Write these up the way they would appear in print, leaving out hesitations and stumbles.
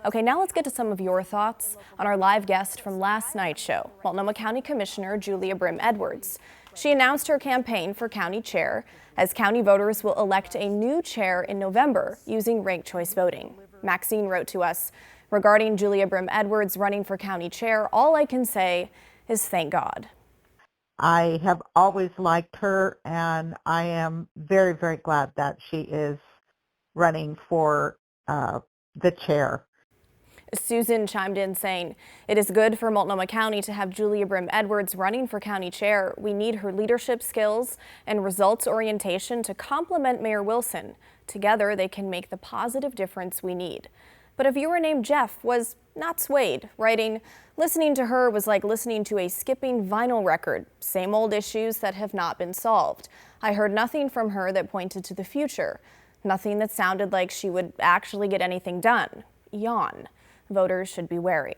Okay, now let's get to some of your thoughts on our live guest from last night's show, Multnomah County Commissioner Julia Brim-Edwards. She announced her campaign for county chair as county voters will elect a new chair in November using ranked choice voting. Maxine wrote to us, regarding Julia Brim-Edwards running for county chair, all I can say is thank God. I have always liked her, and I am very, very glad that she is running for the chair. Susan chimed in saying, it is good for Multnomah County to have Julia Brim-Edwards running for county chair. We need her leadership skills and results orientation to complement Mayor Wilson. Together, they can make the positive difference we need. But a viewer named Jeff was not swayed, writing, listening to her was like listening to a skipping vinyl record, same old issues that have not been solved. I heard nothing from her that pointed to the future, nothing that sounded like she would actually get anything done. Yawn. Voters should be wary.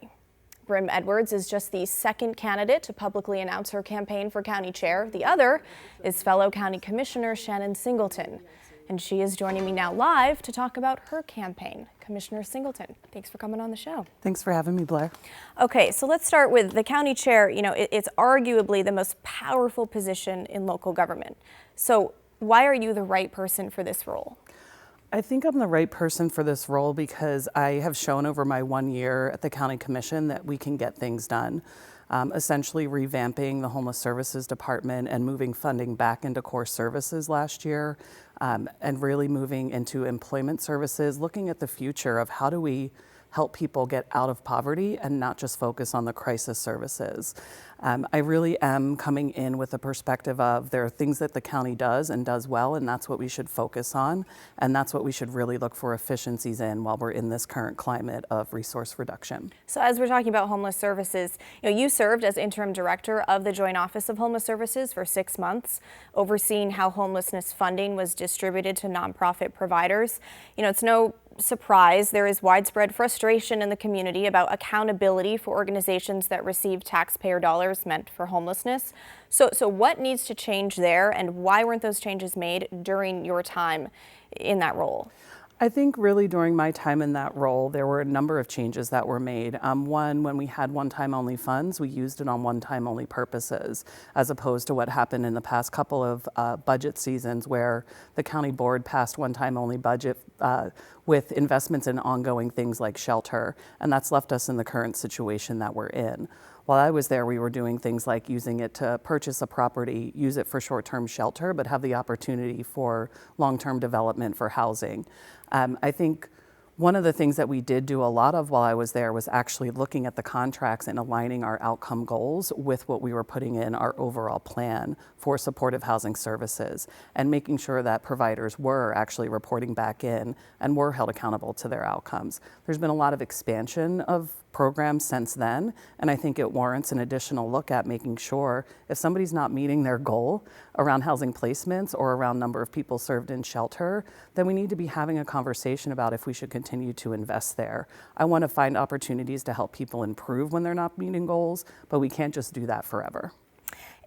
Brim-Edwards is just the second candidate to publicly announce her campaign for county chair. The other is fellow County Commissioner Shannon Singleton. And she is joining me now live to talk about her campaign. Commissioner Singleton, thanks for coming on the show. Thanks for having me, Blair. Okay, so let's start with the county chair. You know, it's arguably the most powerful position in local government. So why are you the right person for this role? I think I'm the right person for this role because I have shown over my 1 year at the County Commission that we can get things done. Essentially revamping the Homeless Services Department and moving funding back into core services last year, and really moving into employment services, looking at the future of how do we help people get out of poverty and not just focus on the crisis services. I really am coming in with a perspective of there are things that the county does and does well, and that's what we should focus on, and that's what we should really look for efficiencies in while we're in this current climate of resource reduction. So as we're talking about homeless services, you served as interim director of the Joint Office of Homeless Services for 6 months, overseeing how homelessness funding was distributed to nonprofit providers. It's no surprise there is widespread frustration in the community about accountability for organizations that receive taxpayer dollars meant for homelessness. So what needs to change there, and why weren't those changes made during your time in that role? I think really during my time in that role, there were a number of changes that were made. One, when we had one-time only funds, we used it on one-time only purposes, as opposed to what happened in the past couple of budget seasons where the county board passed one-time only budget with investments in ongoing things like shelter. And that's left us in the current situation that we're in. While I was there, we were doing things like using it to purchase a property, use it for short-term shelter, but have the opportunity for long-term development for housing. I think one of the things that we did do a lot of while I was there was actually looking at the contracts and aligning our outcome goals with what we were putting in our overall plan for supportive housing services and making sure that providers were actually reporting back in and were held accountable to their outcomes. There's been a lot of expansion of programs since then, and I think it warrants an additional look at making sure if somebody's not meeting their goal around housing placements or around number of people served in shelter, then we need to be having a conversation about if we should continue to invest there. I want to find opportunities to help people improve when they're not meeting goals, but we can't just do that forever.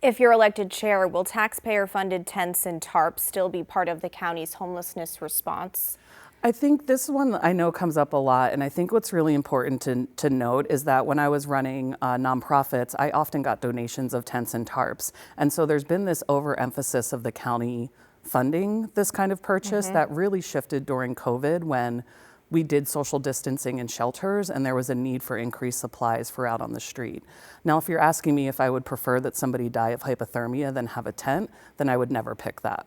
If you're elected chair, will taxpayer-funded tents and tarps still be part of the county's homelessness response? I think this one I know comes up a lot, and I think what's really important to note is that when I was running nonprofits, I often got donations of tents and tarps. And so there's been this overemphasis of the county funding this kind of purchase that really shifted during COVID when we did social distancing in shelters and there was a need for increased supplies for out on the street. Now, if you're asking me if I would prefer that somebody die of hypothermia than have a tent, then I would never pick that.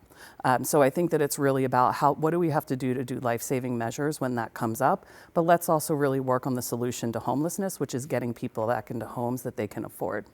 So I think that it's really about what do we have to do life-saving measures when that comes up, but let's also really work on the solution to homelessness, which is getting people back into homes that they can afford.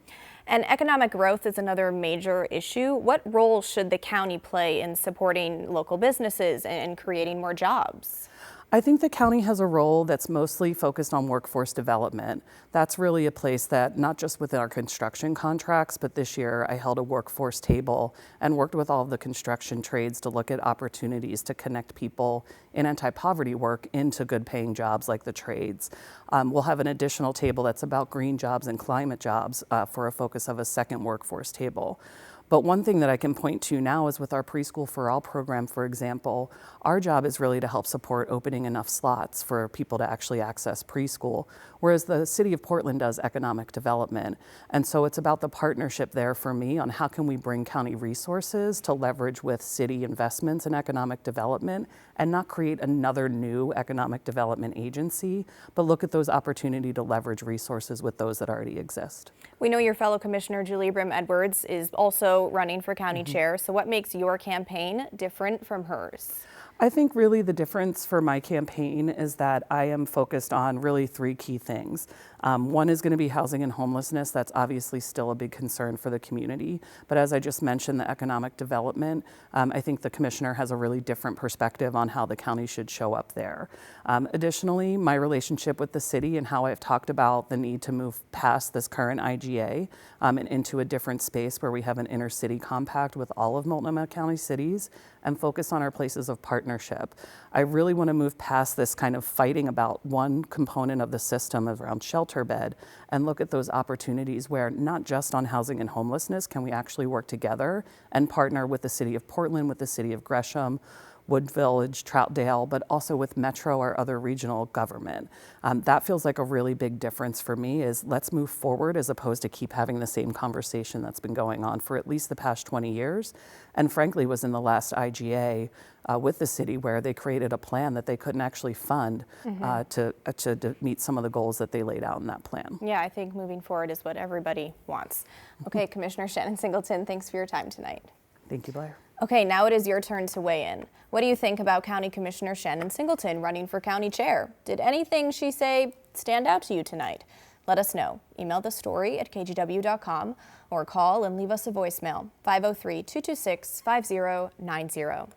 And economic growth is another major issue. What role should the county play in supporting local businesses and creating more jobs? I think the county has a role that's mostly focused on workforce development. That's really a place that, not just within our construction contracts, but this year I held a workforce table and worked with all of the construction trades to look at opportunities to connect people in anti-poverty work into good paying jobs like the trades. We'll have an additional table that's about green jobs and climate jobs for a focus of a second workforce table. But one thing that I can point to now is with our Preschool for All program, for example, our job is really to help support opening enough slots for people to actually access preschool, whereas the City of Portland does economic development. And so it's about the partnership there for me on how can we bring county resources to leverage with city investments in economic development and not create another new economic development agency, but look at those opportunities to leverage resources with those that already exist. We know your fellow Commissioner Julia Brim-Edwards is also running for county chair. So what makes your campaign different from hers? I think really the difference for my campaign is that I am focused on really three key things. One is going to be housing and homelessness. That's obviously still a big concern for the community. But as I just mentioned, the economic development, I think the commissioner has a really different perspective on how the county should show up there. Additionally, my relationship with the city and how I've talked about the need to move past this current IGA and into a different space where we have an intercity compact with all of Multnomah County cities and focus on our places of partnership. I really want to move past this kind of fighting about one component of the system around shelter bed and look at those opportunities where not just on housing and homelessness can we actually work together and partner with the City of Portland, with the City of Gresham, Wood Village, Troutdale, but also with Metro or other regional government. That feels like a really big difference for me is let's move forward as opposed to keep having the same conversation that's been going on for at least the past 20 years. And frankly, was in the last IGA with the city where they created a plan that they couldn't actually fund to meet some of the goals that they laid out in that plan. Yeah, I think moving forward is what everybody wants. Okay, Commissioner Shannon Singleton, thanks for your time tonight. Thank you, Blair. Okay, now it is your turn to weigh in. What do you think about County Commissioner Shannon Singleton running for county chair? Did anything she say stand out to you tonight? Let us know. Email the story at kgw.com or call and leave us a voicemail, 503-226-5090.